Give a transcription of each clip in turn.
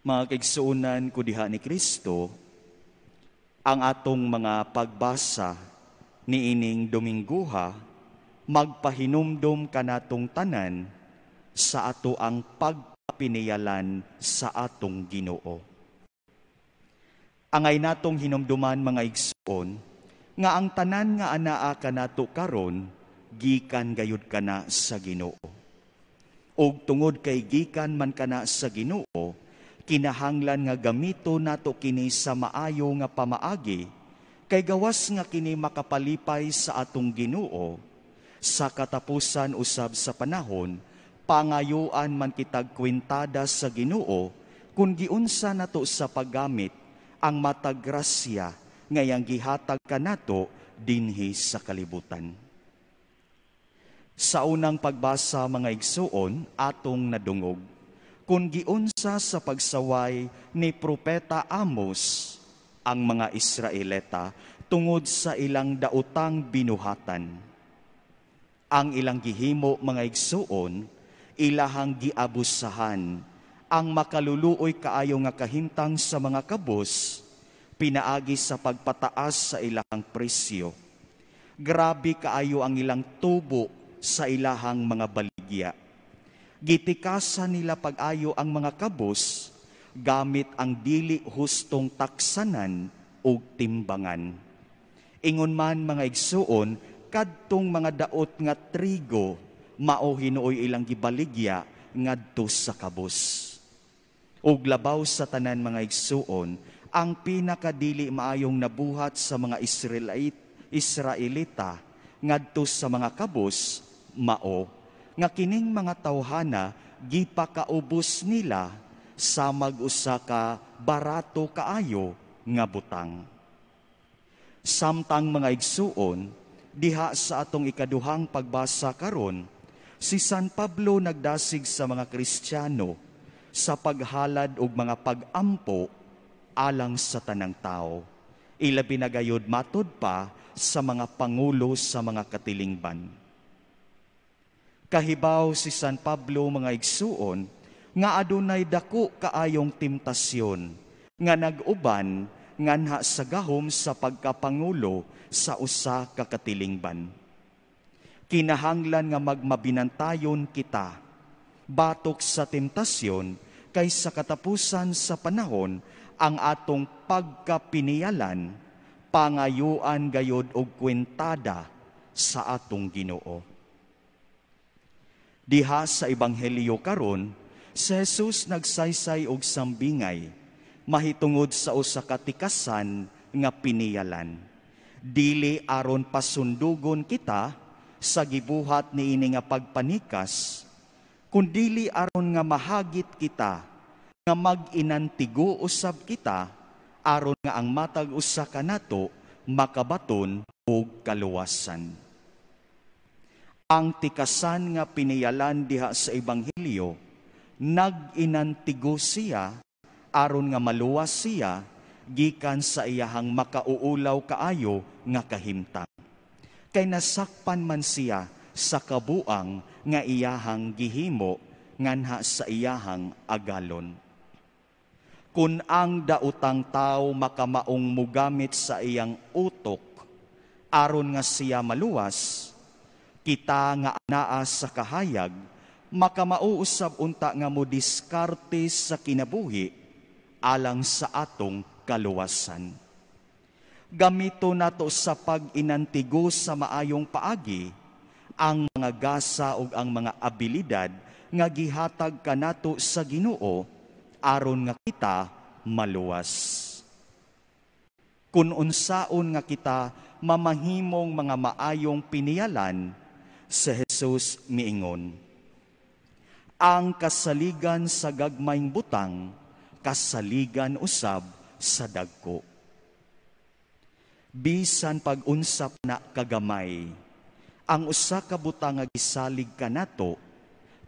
Mga kaigsuunan ko diha ni Kristo, ang atong mga pagbasa ni ining Domingguha, magpahinumdom kanatong tanan sa ato ang pagpapiniyalan sa atong Ginoo. Angay natong hinumduman mga igsuon, nga ang tanan nga anaa kanato karon, gikan gayud kana sa Ginoo. Og tungod kay gikan man kana sa Ginoo, kinahanglan nga gamito nato kini sa maayo nga pamaagi, kay gawas nga kini makapalipay sa atong Ginoo. Sa katapusan usab sa panahon, pangayuan man kitag kwintada sa Ginoo, kung giunsa nato sa paggamit ang matag grasya ngayang gihatag kanato dinhi sa kalibutan. Sa unang pagbasa mga igsuon, atong nadungog, kung giunsa sa pagsaway ni Propeta Amos ang mga Israelita tungod sa ilang daotang binuhatan. Ang ilang gihimo mga igsuon, ilahang giabusahan ang makaluluoy kaayo nga kahimtang sa mga kabus, pinaagi sa pagpataas sa ilang presyo. Grabe kaayo ang ilang tubo sa ilahang mga baligya. Gitikasan nila pag-ayo ang mga kabus, gamit ang dili hustong taksanan o timbangan. Ingon man mga igsuon, kadtong mga daot nga trigo, mao hinuoy ilang gibaligya ngadto sa kabus. Og labaw sa tanan mga igsuon, ang pinakadili maayong nabuhat sa mga Israelita ngadto sa mga kabus, mao nga kining mga tawhana gipakaubos nila sa mag-usa ka barato kaayo nga butang. Samtang mga igsuon, diha sa atong ikaduhang pagbasa karon, si San Pablo nagdasig sa mga Kristiyano sa paghalad og mga pag-ampo alang sa tanang tao. Ilabi na gayud matod pa sa mga pangulo sa mga katilingban. Kahibaw si San Pablo mga igsuon nga adunay dako kaayong temptasyon nga nag-uban nganha sa gahom sa pagkapangulo sa usa ka katilingban. Kinahanglan nga magmabinantayon kita batok sa temptasyon, kay sa katapusan sa panahon ang atong pagkapiniyalan, pangayuan gayod og kwentada sa atong Ginoo. Diha sa Ebanghelyo karon, si Jesus nagsaysay og sambingay, mahitungod sa usa ka tikasan nga piniyalan. Dili aron pasundugon kita sa gibuhat niini nga pagpanikas, kundili aron nga mahagit kita, nga mag-inantigo usab kita, aron nga ang matag usa kanato makabaton og kaluwasan. Ang tikasan nga piniyalan diha sa Ebanghelyo, nag-inantigo siya aron nga maluwas siya gikan sa iyahang makauulaw kaayo nga kahimtang. Kay nasakpan man siya sa kabuang nga iyahang gihimo nganha sa iyahang agalon. Kun ang daotang tao makamaong mugamit sa iyang utok aron nga siya maluwas, kita nga anaa sa kahayag makamauusab unta nga modiskarte sa kinabuhi alang sa atong kaluwasan. Gamito nato sa pag-inantigo sa maayong paagi ang mga gasa ug ang mga abilidad nga gihatag kanato sa Ginoo aron nga kita maluwas. Kun unsaon nga kita mamahimong mga maayong piniyalan, si Jesus miingon, ang kasaligan sa gagmayng butang, kasaligan usab sa dagko. Bisan pag-unsap na kagamay, ang usa ka butang nga gisalig kanato,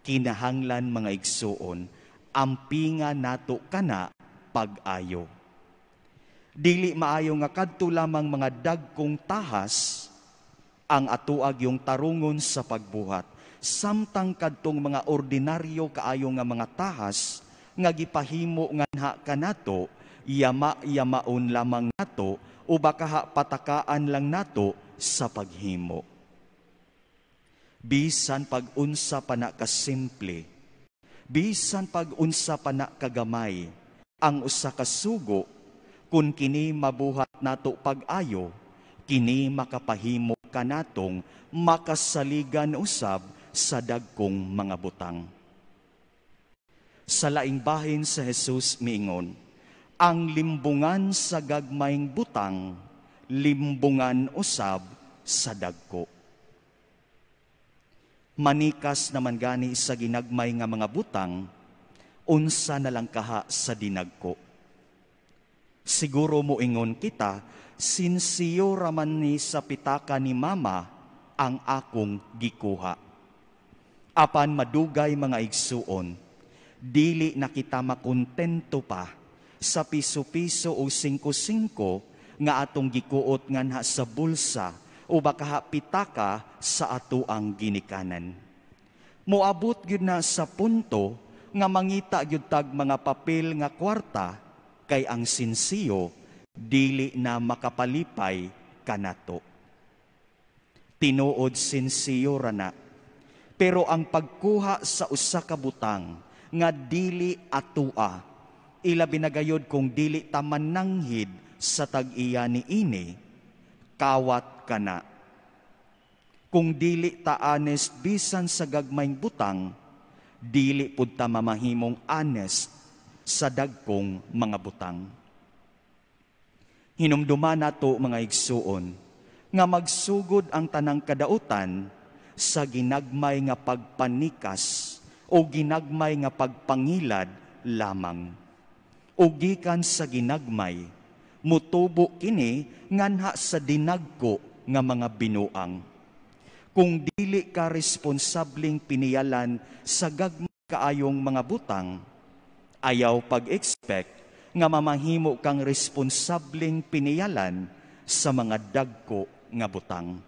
kinahanglan mga igsuon, ampinga nato kana pag-ayo. Dili maayo nga kadto lamang mga dagkong tahas ang atuag yung tarungon sa pagbuhat. Samtang kadtong mga ordinaryo kaayo nga mga tahas, nga gipahimo nganha kanato, yama-yamaon lamang nato o baka patakaan lang nato sa paghimo. Bisan pag-unsa pa na kasimple, bisan pag-unsa pa na kagamay, ang usa ka sugo, kung kini mabuhat nato pag-ayo, kini makapahimo kanatong makasaligan usab sa dagkong mga butang. Sa laing bahin sa Jesus miingon, ang limbungan sa gagmayng butang, limbungan usab sa dagko. Manikas naman gani sa ginagmay nga mga butang, unsa na lang kaha sa dinagko. Siguro moingon kita, sinsiyo raman ni sa pitaka ni mama ang akong gikuha. Apan madugay mga igsuon, dili na kita makontento pa sa piso-piso o 5-5 nga atong gikuot nganha sa bulsa o baka pitaka sa ato ang ginikanan. Moabot gyud na sa punto nga mangita gyud tag mga papel nga kwarta kay ang sinsiyo dili na makapalipay kanato. Tinuod sinsiyo rana, pero ang pagkuha sa usa ka butang nga dili atua, ilabi na gayud kung dili ta mananghid sa tag-iya ni ini, kawat kana. Kung dili ta honest bisan sa gagmayng butang, dili pud ta mamahimong honest sa dagkong mga butang. Hinumduman nato mga igsuon nga magsugod ang tanang kadautan sa ginagmay nga pagpanikas o ginagmay nga pagpangilad lamang. O gikan sa ginagmay, mutubo kini nganha sa dinagko nga mga binuang. Kung dili ka responsabling piniyalan sa gagmay kaayong mga butang, ayaw pag-expect nga mamahimo kang responsabling piniyalan sa mga dagko nga butang.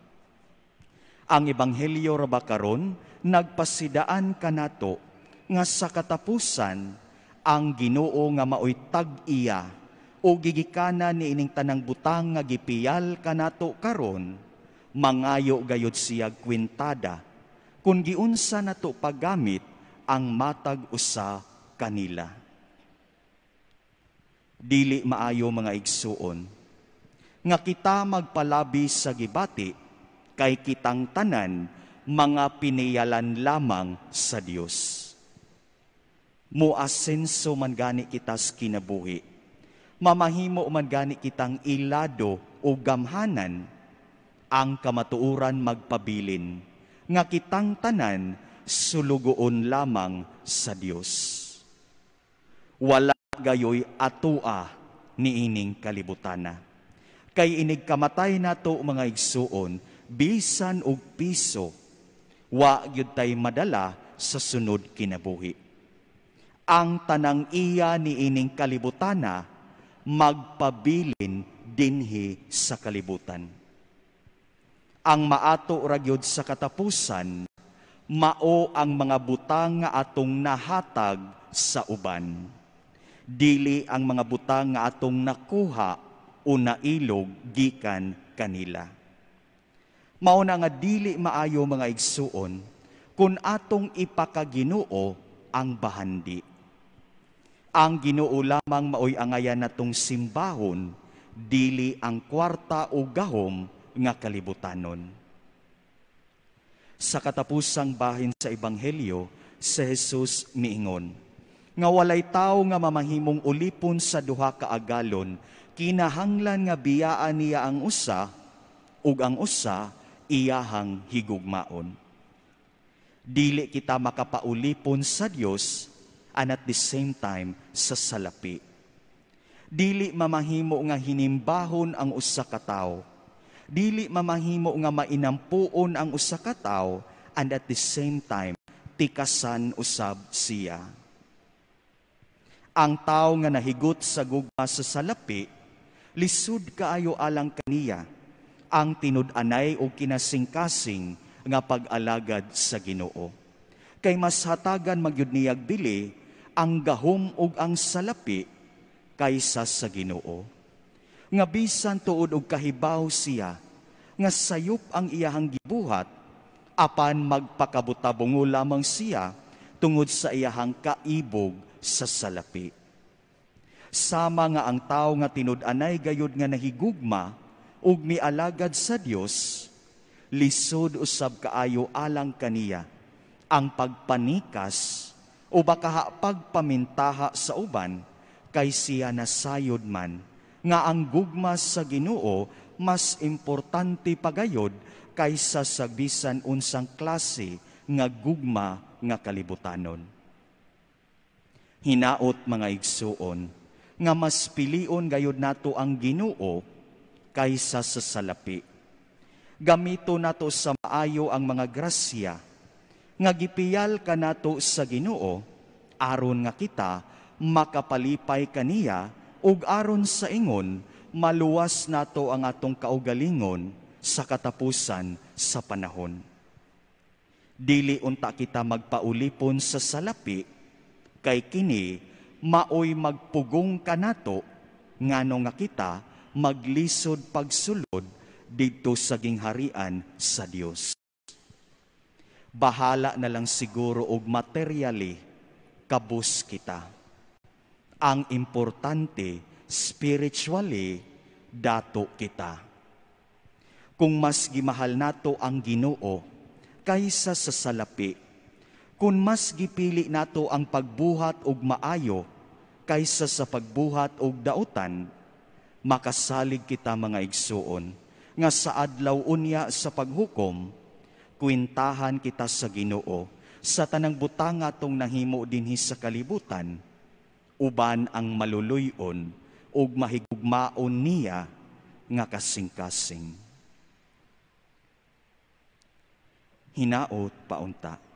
Ang ebanghelyo ra ba karon nagpasidaan kanato nga sa katapusan ang Ginoo nga maoy tag-iya o gigikana ni ining tanang butang nga gipiyal kanato karon, mangayo gayud siya kwintada kung giunsa nato paggamit ang matag usa kanila. Dili maayo mga igsuon nga kita magpalabi sa gibati kay kitang tanan mga piniyalan lamang sa Dios. Muasenso man gani kita sa kinabuhi, mamahimo man gani kitang ilado o gamhanan, ang kamatuuran magpabilin nga kitang tanan sulugoon lamang sa Dios. Wala gayoy atua ni ining kalibutana. Kay inig kamatay nato mga igsuon, bisan og piso, wa gyud tay madala sa sunod kinabuhi. Ang tanang iya ni ining kalibutana, magpabilin dinhi sa kalibutan. Ang maato ra gyud sa katapusan, mao ang mga butang nga atong nahatag sa uban. Dili ang mga butang nga atong nakuha o nailog gikan kanila. Mao na nga dili maayo mga igsuon kung atong ipakaginoo ang bahandi. Ang Ginoo lamang maoy angayan natong simbahon, dili ang kwarta o gahom nga kalibutanon. Sa katapusang bahin sa ebanghelyo, si Jesus miingon, nga walay tao nga mamahimong ulipon sa duha ka agalon, kinahanglan nga biyaan niya ang usa, ug ang usa iyahang higugmaon. Dili kita makapaulipon sa Dios and at the same time sa salapi. Dili mamahimo nga hinimbahon ang usa ka tawo. Dili mamahimo nga mainampuon ang usa ka tawo and at the same time tikasan usab siya. Ang tawo nga nahigot sa gugma sa salapi, lisud kaayo alang kaniya ang tinud-anay o kinasingkasing nga pag-alagad sa Ginoo. Kay mas hatagan magyud niyag bili ang gahom ug ang salapi kaysa sa Ginoo. Nga bisan tuod og kahibaw siya, nga sayop ang iyahang gibuhat, apan magpakabutabungo lamang siya tungod sa iyahang kaibog sa salapi. Sama nga ang tao nga tinud-anay gayud nga nahigugma ug mialagad sa Dios, lisod usab kaayo alang kaniya ang pagpanikas o baka pagpamintaha sa uban kay siya nasayod man nga ang gugma sa Ginoo mas importante pagayod kaysa sa bisan unsang klase nga gugma nga kalibutanon. Hinaot mga igsuon nga mas pilion gayud nato ang Ginoo kaysa sa salapi. Gamito nato sa maayo ang mga grasya nga gipiyal kanato sa Ginoo aron nga kita makapalipay kaniya ug aron sa ingon maluwas nato ang atong kaugalingon sa katapusan sa panahon. Dili unta kita magpaulipon sa salapi kay kini maoy magpugong kanato ngano nga kita maglisod pagsulod didto sa gingharian sa Dios. Bahala na lang siguro og materially kabus kita. Ang importante, spiritually, dato kita. Kung mas gimahal nato ang Ginoo kaysa sa salapi, kung mas gipili nato ang pagbuhat og maayo kaysa sa pagbuhat og dautan, makasalig kita mga igsuon, nga sa adlaw unya sa paghukom, kwintahan kita sa Ginoo sa tanang butang atong nahimo dinhi sa kalibutan, uban ang maluluyon ug mahigugmaon niya nga kasing-kasing. Hinaot paunta.